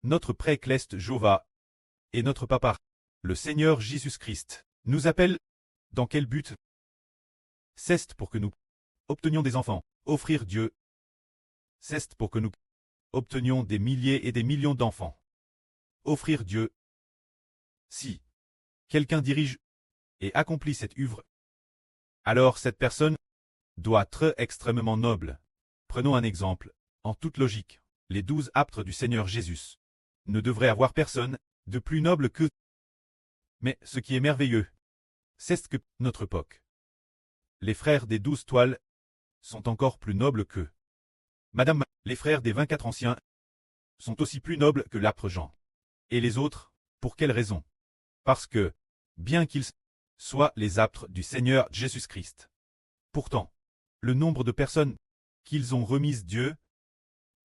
notre pré-cleste Jova et notre papa, le Seigneur Jésus-Christ, nous appelle. Dans quel but? C'est pour que nous obtenions des enfants, offrir Dieu. C'est pour que nous obtenions des milliers et des millions d'enfants. Offrir Dieu. Si quelqu'un dirige et accomplit cette œuvre, alors cette personne doit être extrêmement noble. Prenons un exemple. En toute logique, les 12 apôtres du Seigneur Jésus ne devraient avoir personne de plus noble qu'eux. Mais ce qui est merveilleux, c'est que notre époque, les frères des 12 toiles sont encore plus nobles qu'eux. Madame, les frères des 24 anciens sont aussi plus nobles que l'apôtre Jean. Et les autres, pour quelle raison? Parce que, bien qu'ils soient les apôtres du Seigneur Jésus-Christ, pourtant, le nombre de personnes qu'ils ont remises Dieu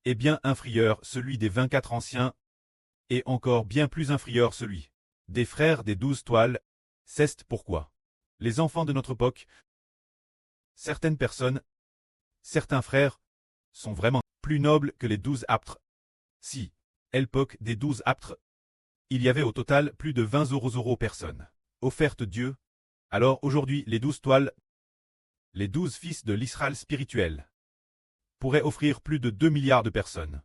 est bien inférieur celui des 24 anciens et encore bien plus inférieur celui des frères des 12 toiles. C'est pourquoi les enfants de notre époque, certaines personnes, certains frères, sont vraiment plus nobles que les 12 apôtres. Si, à l'époque des 12 apôtres, il y avait au total plus de 20 euros personnes offertes Dieu, alors aujourd'hui les 12 toiles, les 12 fils de l'Israël spirituel, pourraient offrir plus de 2 milliards de personnes.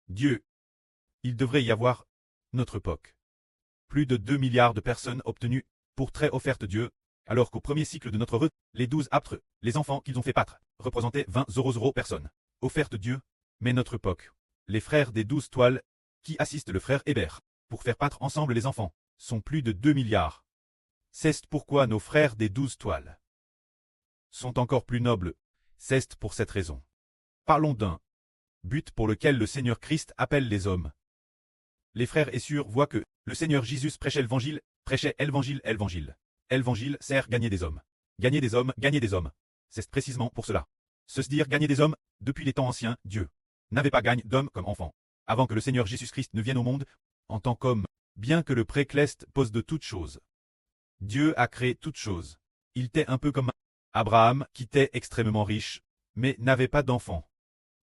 Dieu, il devrait y avoir, notre époque, plus de 2 milliards de personnes obtenues pour très offerte Dieu, alors qu'au premier cycle de notre heureux, les 12 apôtres, les enfants qu'ils ont fait paître, représentaient 20 euros personnes offertes Dieu, mais notre époque, les frères des 12 toiles, qui assistent le frère Hébert, pour faire paître ensemble les enfants, sont plus de 2 milliards. C'est pourquoi nos frères des 12 toiles sont encore plus nobles. C'est pour cette raison. Parlons d'un but pour lequel le Seigneur Christ appelle les hommes. Les frères et sœurs voient que le Seigneur Jésus prêchait l'évangile. L'évangile sert gagner des hommes. Gagner des hommes, gagner des hommes. C'est précisément pour cela. Se dire gagner des hommes, depuis les temps anciens, Dieu n'avait pas gagné d'hommes comme enfants. Avant que le Seigneur Jésus-Christ ne vienne au monde, en tant qu'homme, bien que le pré-cleste pose de toutes choses. Dieu a créé toutes choses. Il était un peu comme Abraham, qui était extrêmement riche, mais n'avait pas d'enfant.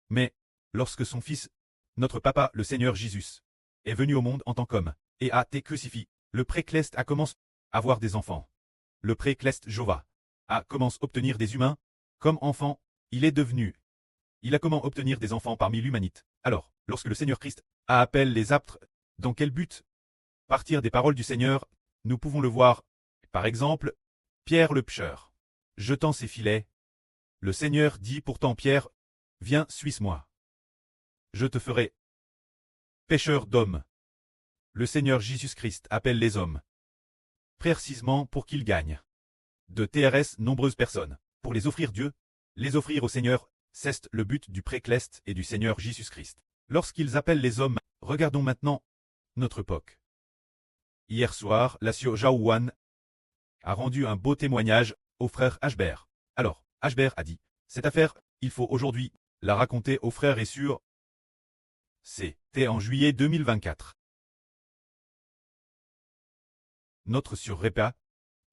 Mais, lorsque son fils, notre papa, le Seigneur Jésus, est venu au monde en tant qu'homme, et a été crucifié, le pré-cleste a commencé à avoir des enfants. Le pré-cleste Jova a commencé à obtenir des humains, comme enfant, il a comment obtenir des enfants parmi l'humanité. Alors, lorsque le Seigneur Christ appelle les apôtres, dans quel but? Partir des paroles du Seigneur, nous pouvons le voir, par exemple, Pierre le pêcheur. Jetant ses filets, le Seigneur dit pourtant Pierre, viens, suis-moi. Je te ferai pêcheur d'hommes. Le Seigneur Jésus-Christ appelle les hommes, précisément pour qu'ils gagnent de TRS nombreuses personnes, pour les offrir Dieu, les offrir au Seigneur, c'est le but du pré-cleste et du Seigneur Jésus-Christ. Lorsqu'ils appellent les hommes, regardons maintenant notre époque. Hier soir, la sœur Jaouane a rendu un beau témoignage au frère Ashbert. Alors, Ashbert a dit, cette affaire, il faut aujourd'hui la raconter aux frères et sœurs. C'était en juillet 2024. Notre sœur Repa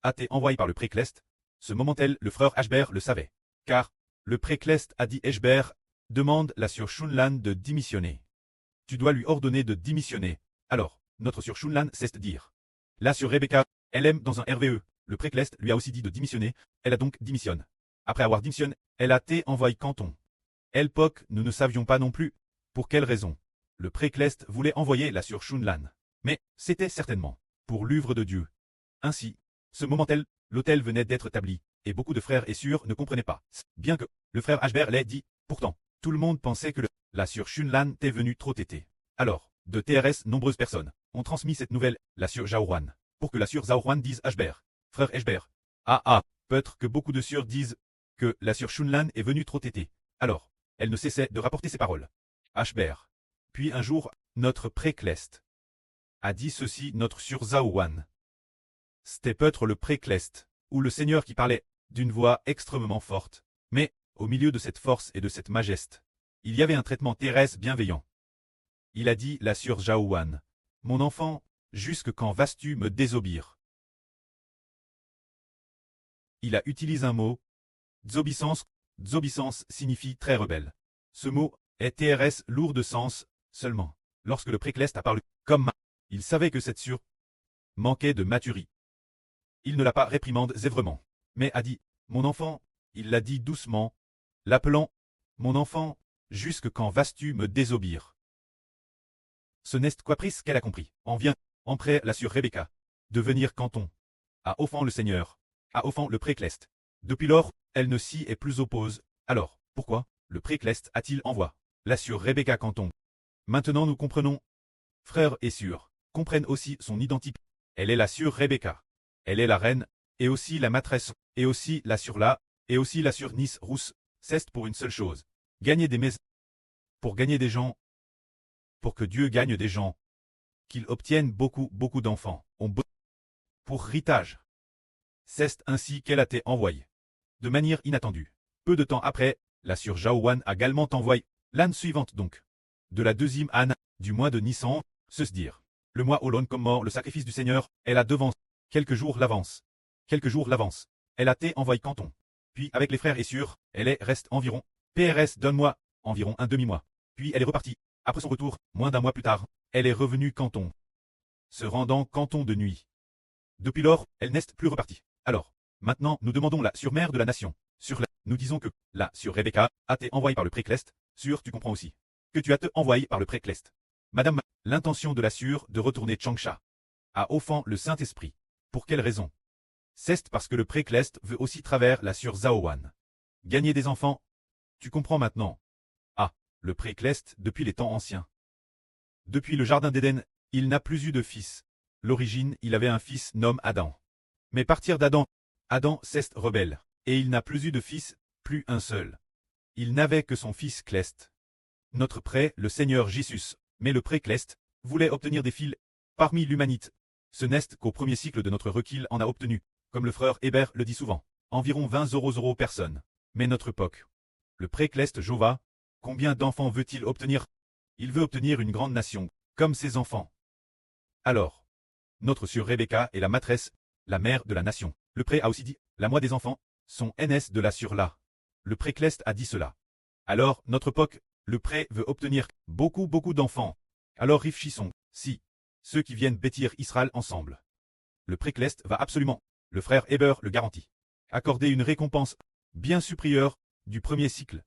a été envoyée par le pré-cleste. Ce moment-là, le frère Ashbert le savait. Car, le pré-cleste a dit Ashbert, demande la sœur Shunlan de démissionner. Tu dois lui ordonner de démissionner. Alors, notre sœur Shunlan cesse de dire. La sœur Rebecca, elle aime dans un RVE. Le pré-cleste lui a aussi dit de démissionner, elle a donc démissionné. Après avoir démissionné, elle a été envoyée canton. L'époque, nous ne savions pas non plus pour quelle raison. Le pré-cleste voulait envoyer la sœur Shunlan. Mais, c'était certainement pour l'œuvre de Dieu. Ainsi, ce moment-là, l'autel venait d'être établi, et beaucoup de frères et sœurs ne comprenaient pas. Bien que, le frère Ashbert l'ait dit, pourtant, tout le monde pensait que la sœur Shunlan était venue trop tétée. Alors, de TRS, nombreuses personnes ont transmis cette nouvelle, la sœur Jaouane, pour que la sœur Jaouane dise Ashbert. Frère Ashbert. Peut-être que beaucoup de sœurs disent que la sœur Shunlan est venue trop tétée. Alors, elle ne cessait de rapporter ses paroles. Ashbert. Puis un jour, notre pré-cleste a dit ceci notre sœur Zaouane. C'était peut-être le pré-cleste, ou le Seigneur qui parlait, d'une voix extrêmement forte. Mais, au milieu de cette force et de cette majesté, il y avait un traitement terrestre bienveillant. Il a dit la sœur Jaouane. Mon enfant, jusque quand vas-tu me désobéir? Il a utilisé un mot, désobéissance. Désobéissance signifie très rebelle. Ce mot est TRS lourd de sens, Seulement, lorsque le précleste apparut comme il savait que cette sûre manquait de maturité. Il ne l'a pas réprimande sévèrement, mais a dit, mon enfant, il l'a dit doucement, l'appelant, mon enfant, jusque quand vas-tu me désobéir? Ce n'est qu'après qu'elle a compris, en vient, en près la sûre Rebecca, de venir canton, a offend le Seigneur, a offend le précleste. Depuis lors, elle ne s'y est plus oppose. Alors, pourquoi le précleste a-t-il envoyé la sûre Rebecca canton? Maintenant nous comprenons. Frères et sœurs, comprennent aussi son identité. Elle est la sûre Rebecca. Elle est la reine, et aussi la maîtresse, et aussi la sûre là, et aussi la sûre Nice rousse. C'est pour une seule chose. Gagner des maisons. Pour gagner des gens. Pour que Dieu gagne des gens. Qu'il obtienne beaucoup d'enfants. Pour ritage. C'est ainsi qu'elle a été envoyée. De manière inattendue. Peu de temps après, la sûre Jaouan a également envoyé l'âne suivante donc. De la deuxième âne, du mois de Nissan, se dire. Le mois où l'on commande le sacrifice du Seigneur, elle a devant quelques jours l'avance. Quelques jours l'avance. Elle a été envoyée canton. Puis avec les frères et sœurs, elle est reste environ, PRS d'un mois, environ un demi-mois. Puis elle est repartie. Après son retour, moins d'un mois plus tard, elle est revenue canton. Se rendant canton de nuit. Depuis lors, elle n'est plus repartie. Alors, maintenant, nous demandons la surmère de la nation. Nous disons que, là, sur Rebecca, a été envoyée par le précleste, tu comprends aussi. Que tu as été envoyé par le précleste. Madame, l'intention de la sûre de retourner Changsha. A offend le Saint-Esprit. Pour quelle raison? C'est parce que le précleste veut aussi travers la sûre Zaowan. Gagner des enfants. Tu comprends maintenant. Ah, le précleste depuis les temps anciens. Depuis le jardin d'Éden, il n'a plus eu de fils. L'origine, il avait un fils nommé Adam. Mais partir d'Adam, Adam c'est rebelle, et il n'a plus eu de fils, plus un seul. Il n'avait que son fils Cleste. Notre prêtre, le Seigneur Jésus, mais le précleste, voulait obtenir des fils parmi l'humanité. Ce n'est qu'au premier cycle de notre requis en a obtenu, comme le frère Hébert le dit souvent, environ 20 personnes. Mais notre époque. Le précleste Jova, combien d'enfants veut-il obtenir? Il veut obtenir une grande nation, comme ses enfants. Alors, notre sœur Rebecca est la maîtresse, la mère de la nation. Le prêtre a aussi dit, la moi des enfants, sont NS de la sûre là. Le précleste a dit cela. Alors, notre époque, le prêtre veut obtenir beaucoup d'enfants. Alors réfléchissons, si ceux qui viennent bâtir Israël ensemble. Le précleste va absolument, le frère Heber le garantit, accorder une récompense bien supérieure du premier cycle.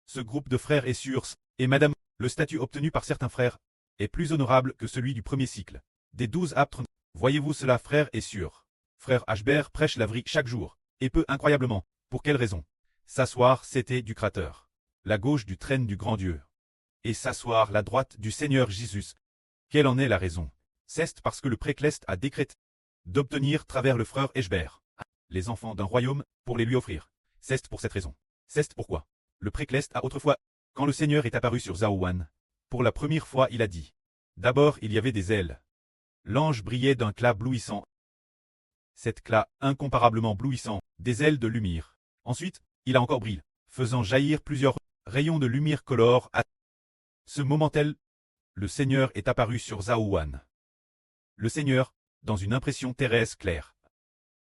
Ce groupe de frères et sœurs, et madame, le statut obtenu par certains frères, est plus honorable que celui du premier cycle. Des 12 aptres, voyez-vous cela frères et sœurs. Frère Ashbert prêche la vraie chaque jour, et peu incroyablement, pour quelle raison? S'asseoir c'était du Créateur, la gauche du trône du grand Dieu, et s'asseoir la droite du Seigneur Jésus. Quelle en est la raison? C'est parce que le précleste a décrété d'obtenir travers le frère Ashbert les enfants d'un royaume pour les lui offrir. C'est pour cette raison. C'est pourquoi le précleste a autrefois, quand le Seigneur est apparu sur Zaouan, pour la première fois il a dit. D'abord il y avait des ailes. L'ange brillait d'un éclat blouissant. Cet éclat incomparablement blouissant, des ailes de lumière. Ensuite, il a encore brillé, faisant jaillir plusieurs rayons de lumière colore à ce moment tel, le Seigneur est apparu sur Zaouan. Le Seigneur, dans une impression terrestre claire.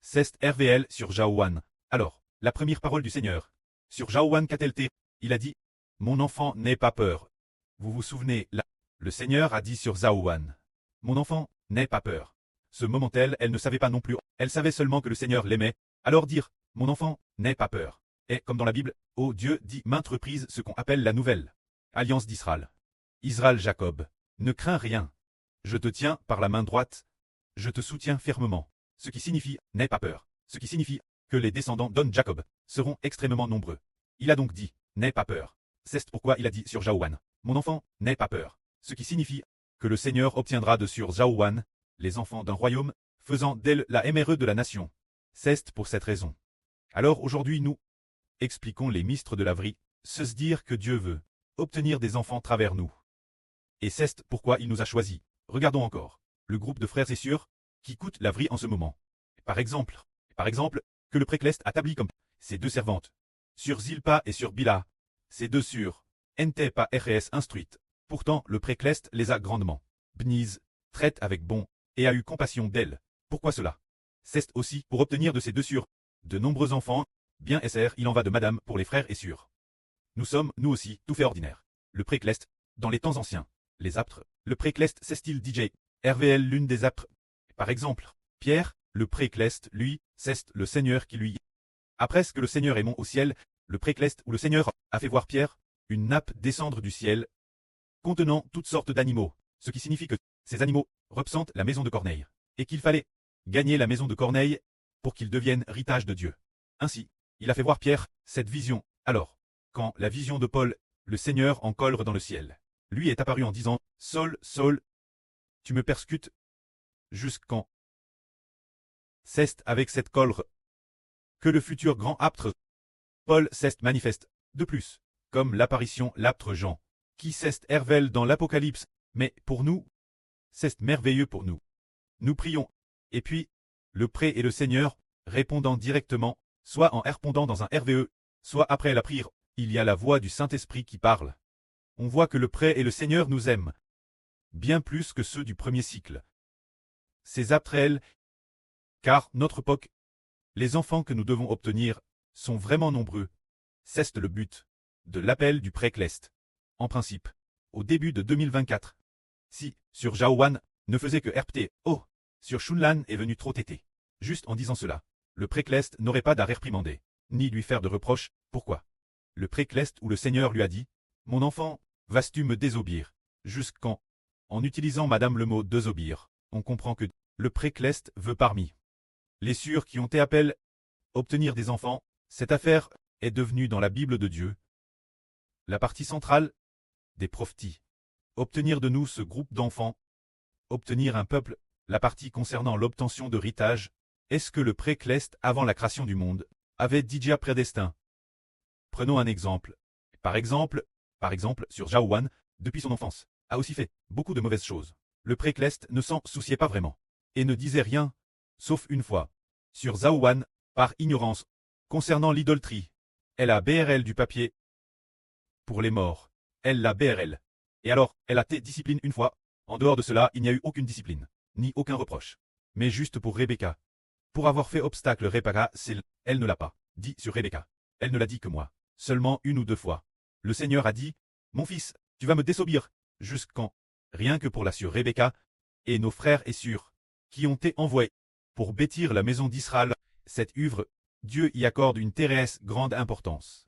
C'est RVL sur Jaouan. Alors, la première parole du Seigneur. Sur Jaouan qu'a-t-elle été? Il a dit, mon enfant n'aie pas peur. Vous vous souvenez, là, le Seigneur a dit sur Zaouan. Mon enfant, n'aie pas peur. Ce moment tel, elle ne savait pas non plus, elle savait seulement que le Seigneur l'aimait, alors dire, mon enfant, n'aie pas peur. Et comme dans la Bible, oh Dieu dit maintes reprises ce qu'on appelle la nouvelle alliance d'Israël. Israël Jacob, ne crains rien. Je te tiens par la main droite, je te soutiens fermement. Ce qui signifie, n'aie pas peur. Ce qui signifie, que les descendants d'On Jacob seront extrêmement nombreux. Il a donc dit, n'aie pas peur. C'est pourquoi il a dit sur Jaouan, mon enfant, n'aie pas peur. Ce qui signifie, que le Seigneur obtiendra de sur Jaouan, les enfants d'un royaume, faisant d'elle la MRE de la nation. C'est pour cette raison. Alors aujourd'hui nous expliquons les mystres de la vie, se dire que Dieu veut obtenir des enfants travers nous. Et c'est pourquoi il nous a choisis. Regardons encore, le groupe de frères et sœurs, qui coûtent la vie en ce moment. Par exemple, que le précleste a établi comme ses deux servantes, sur Zilpa et sur Bila, ces deux sœurs, n'étaient pas RS instruites. Pourtant le précleste les a grandement bénies, traite avec bon, et a eu compassion d'elles. Pourquoi cela? C'est aussi pour obtenir de ces deux sœurs de nombreux enfants, bien SR il en va de madame pour les frères et sœurs. Nous sommes, nous aussi, tout fait ordinaire. Le précleste, dans les temps anciens, les aptres, le précleste c'est style DJ, RVL l'une des aptres. Par exemple, Pierre, le précleste, lui, c'est le Seigneur qui lui. Après ce que le Seigneur est mont au ciel, le précleste ou le Seigneur a fait voir Pierre, une nappe descendre du ciel, contenant toutes sortes d'animaux, ce qui signifie que ces animaux représentent la maison de Corneille, et qu'il fallait gagner la maison de Corneille pour qu'il devienne héritage de Dieu. Ainsi, il a fait voir Pierre cette vision. Alors, quand la vision de Paul, le Seigneur en colère dans le ciel, lui est apparu en disant « Saul, Saul, tu me persécutes jusqu'en c'est avec cette colère que le futur grand aptre Paul s'est manifeste, de plus, comme l'apparition l'aptre Jean, qui s'est hervel dans l'Apocalypse, mais pour nous, c'est merveilleux pour nous. Nous prions, et puis, le pré et le Seigneur, répondant directement, soit en répondant dans un RVE, soit après la prière, il y a la voix du Saint-Esprit qui parle. On voit que le pré et le Seigneur nous aiment, bien plus que ceux du premier cycle. Ces aptres, car notre époque, les enfants que nous devons obtenir, sont vraiment nombreux. C'est le but de l'appel du précleste. En principe, au début de 2024. Si, sur Jaowan, ne faisait que RPT, oh, sur Shunlan est venu trop tété. Juste en disant cela, le précleste n'aurait pas d'à réprimander, ni lui faire de reproches. Pourquoi? Le précleste ou le Seigneur lui a dit, mon enfant, vas-tu me désobéir? Jusqu'en, en utilisant madame le mot désobéir, on comprend que le précleste veut parmi les sûrs qui ont été appelés obtenir des enfants. Cette affaire est devenue dans la Bible de Dieu la partie centrale des prophéties. Obtenir de nous ce groupe d'enfants, obtenir un peuple, la partie concernant l'obtention de héritage. Est-ce que le précleste avant la création du monde avait déjà prédestin? Prenons un exemple. Par exemple, sur Jaowan, depuis son enfance, a aussi fait beaucoup de mauvaises choses. Le précleste ne s'en souciait pas vraiment, et ne disait rien, sauf une fois. Sur Jaowan, par ignorance, concernant l'idolâtrie, elle a BRL du papier pour les morts. Elle l'a BRL. Et alors, elle a été discipline une fois. En dehors de cela, il n'y a eu aucune discipline, ni aucun reproche. Mais juste pour Rebecca. Pour avoir fait obstacle Rebecca, elle ne l'a pas dit sur Rebecca. Elle ne l'a dit que moi. Seulement une ou deux fois. Le Seigneur a dit, mon fils, tu vas me désobéir. Jusqu'en, rien que pour la sur Rebecca, et nos frères et sœurs, qui ont été envoyés pour bâtir la maison d'Israël, cette œuvre, Dieu y accorde une très grande importance.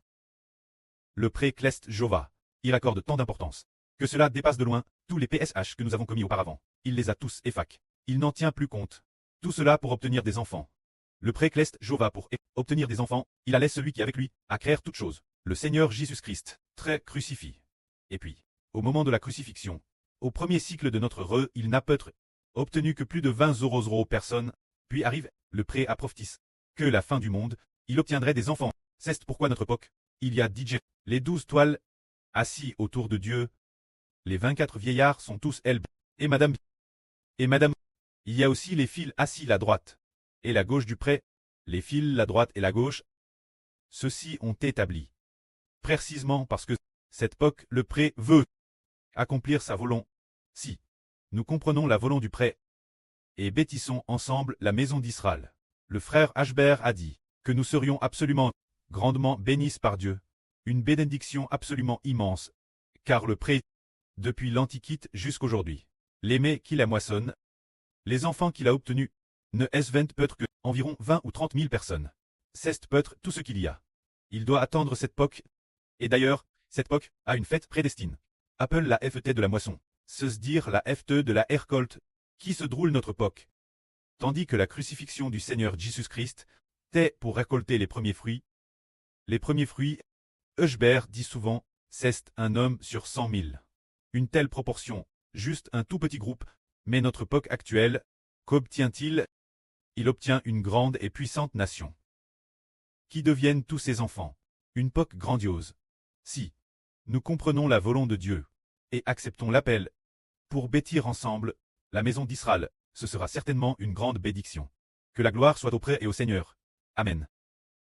Le précleste Jova, il accorde tant d'importance, que cela dépasse de loin tous les PSH que nous avons commis auparavant. Il les a tous effac. Il n'en tient plus compte. Tout cela pour obtenir des enfants. Le précleste Jova pour obtenir des enfants, il allait celui qui avec lui, à créer toutes choses, le Seigneur Jésus-Christ, très crucifié. Et puis, au moment de la crucifixion, au premier cycle de notre il n'a peut-être obtenu que plus de 20 euros personnes, puis arrive le pré à prophétis, que la fin du monde, il obtiendrait des enfants. C'est pourquoi notre époque, il y a DJ, les 12 toiles, assis autour de Dieu. Les 24 vieillards sont tous elles, et madame. Et madame. Il y a aussi les fils assis la droite et la gauche du pré, les fils la droite et la gauche. Ceux-ci ont établi. Précisément parce que, cette époque, le pré veut accomplir sa volonté. Si nous comprenons la volonté du pré et bâtissons ensemble la maison d'Israël, le frère Ashbert a dit que nous serions absolument, grandement bénis par Dieu. Une bénédiction absolument immense, car le pré, depuis l'Antiquité jusqu'aujourd'hui, l'aimé qui la moissonne, les enfants qu'il a obtenus, ne est peut-être que environ 20 ou 30 000 personnes. C'est peut-être tout ce qu'il y a. Il doit attendre cette époque. Et d'ailleurs, cette époque a une fête prédestine. Appelle la FT de la moisson, se dire la FT de la récolte, qui se déroule notre époque. Tandis que la crucifixion du Seigneur Jésus-Christ est pour récolter les premiers fruits. Les premiers fruits, Ashbert dit souvent, c'est un homme sur 100 000. Une telle proportion, juste un tout petit groupe, mais notre époque actuelle, qu'obtient-il? Il obtient une grande et puissante nation. Qui deviennent tous ses enfants. Une époque grandiose. Si nous comprenons la volonté de Dieu, et acceptons l'appel, pour bâtir ensemble, la maison d'Israël, ce sera certainement une grande bénédiction. Que la gloire soit auprès et au Seigneur. Amen.